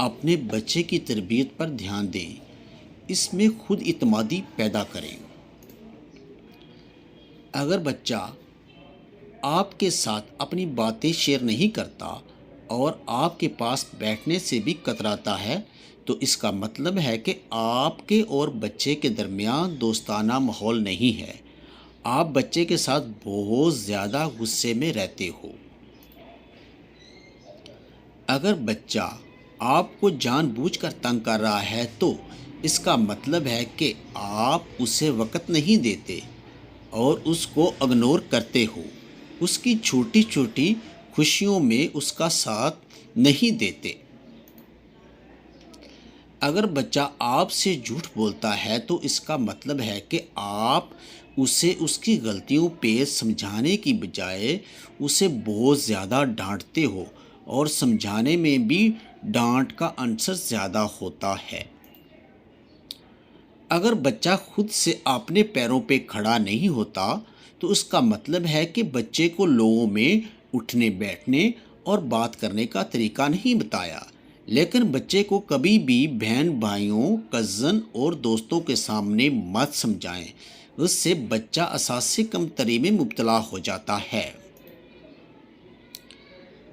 اپنے بچے کی تربیت پر دھیان دیں، اس میں خود اعتمادی پیدا کریں۔ اگر بچہ آپ کے ساتھ اپنی باتیں شیئر نہیں کرتا اور آپ کے پاس بیٹھنے سے بھی کتراتا ہے تو اس کا مطلب ہے کہ آپ کے اور بچے کے درمیان دوستانہ ماحول نہیں ہے۔ آپ بچے کے ساتھ بہت زیادہ غصے میں رہتے ہو۔ اگر بچہ آپ کو جان بوجھ کر تنگ کر رہا ہے تو اس کا مطلب ہے کہ آپ اسے وقت نہیں دیتے اور اس کو اگنور کرتے ہو، اس کی چھوٹی چھوٹی خوشیوں میں اس کا ساتھ نہیں دیتے۔ اگر بچہ آپ سے جھوٹ بولتا ہے تو اس کا مطلب ہے کہ آپ اسے اس کی غلطیوں پہ سمجھانے کی بجائے اسے بہت زیادہ ڈانٹتے ہو، اور سمجھانے میں بھی ڈانٹ کا عنصر زیادہ ہوتا ہے۔ اگر بچہ خود سے اپنے پیروں پہ کھڑا نہیں ہوتا تو اس کا مطلب ہے کہ بچے کو لوگوں میں اٹھنے بیٹھنے اور بات کرنے کا طریقہ نہیں بتایا۔ لیکن بچے کو کبھی بھی بہن بھائیوں، کزن اور دوستوں کے سامنے مت سمجھائیں، اس سے بچہ اساسی کمتری میں مبتلا ہو جاتا ہے۔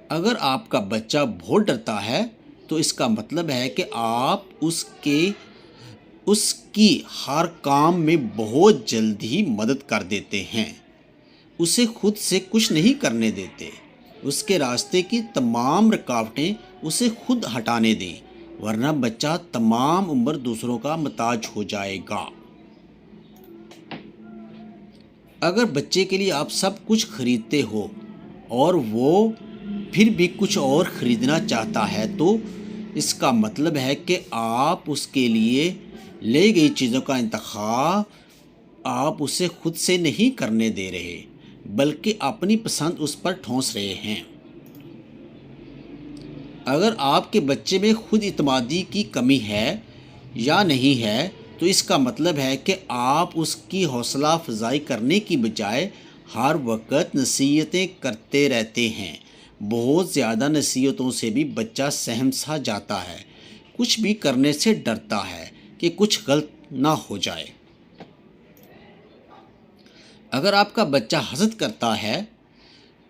اگر آپ کا بچہ بہت ڈرتا ہے تو اس کا مطلب ہے کہ آپ اس کی ہر کام میں بہت جلد ہی مدد کر دیتے ہیں، اسے خود سے کچھ نہیں کرنے دیتے۔ اس کے راستے کی تمام رکاوٹیں اسے خود ہٹانے دیں، ورنہ بچہ تمام عمر دوسروں کا محتاج ہو جائے گا۔ اگر بچے کے لیے آپ سب کچھ خریدتے ہو اور وہ پھر بھی کچھ اور خریدنا چاہتا ہے تو اس کا مطلب ہے کہ آپ اس کے لیے لے گئی چیزوں کا انتخاب آپ اسے خود سے نہیں کرنے دے رہے، بلکہ اپنی پسند اس پر ٹھونس رہے ہیں۔ اگر آپ کے بچے میں خود اعتمادی کی کمی ہے یا نہیں ہے تو اس کا مطلب ہے کہ آپ اس کی حوصلہ افزائی کرنے کی بجائے ہر وقت نصیحتیں کرتے رہتے ہیں۔ بہت زیادہ نصیحتوں سے بھی بچہ سہم سا جاتا ہے، کچھ بھی کرنے سے ڈرتا ہے کہ کچھ غلط نہ ہو جائے۔ اگر آپ کا بچہ حسد کرتا ہے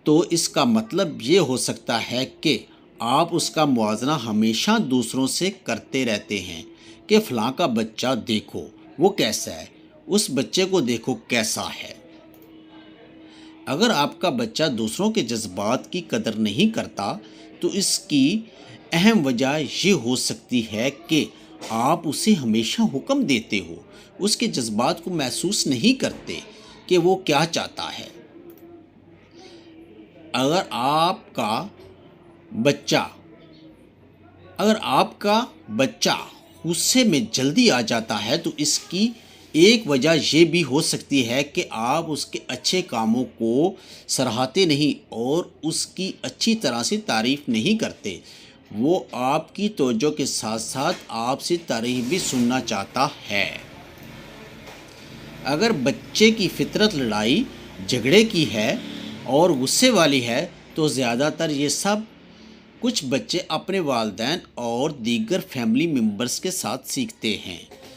تو اس کا مطلب یہ ہو سکتا ہے کہ آپ اس کا موازنہ ہمیشہ دوسروں سے کرتے رہتے ہیں کہ فلاں کا بچہ دیکھو وہ کیسا ہے، اس بچے کو دیکھو کیسا ہے۔ اگر آپ کا بچہ دوسروں کے جذبات کی قدر نہیں کرتا تو اس کی اہم وجہ یہ ہو سکتی ہے کہ آپ اسے ہمیشہ حکم دیتے ہو، اس کے جذبات کو محسوس نہیں کرتے کہ وہ کیا چاہتا ہے۔ اگر آپ کا بچہ غصے میں جلدی آ جاتا ہے تو اس کی ایک وجہ یہ بھی ہو سکتی ہے کہ آپ اس کے اچھے کاموں کو سراہتے نہیں اور اس کی اچھی طرح سے تعریف نہیں کرتے۔ وہ آپ کی توجہ کے ساتھ ساتھ آپ سے تعریف بھی سننا چاہتا ہے۔ اگر بچے کی فطرت لڑائی جھگڑے کی ہے اور غصے والی ہے تو زیادہ تر یہ سب کچھ بچے اپنے والدین اور دیگر فیملی ممبرز کے ساتھ سیکھتے ہیں۔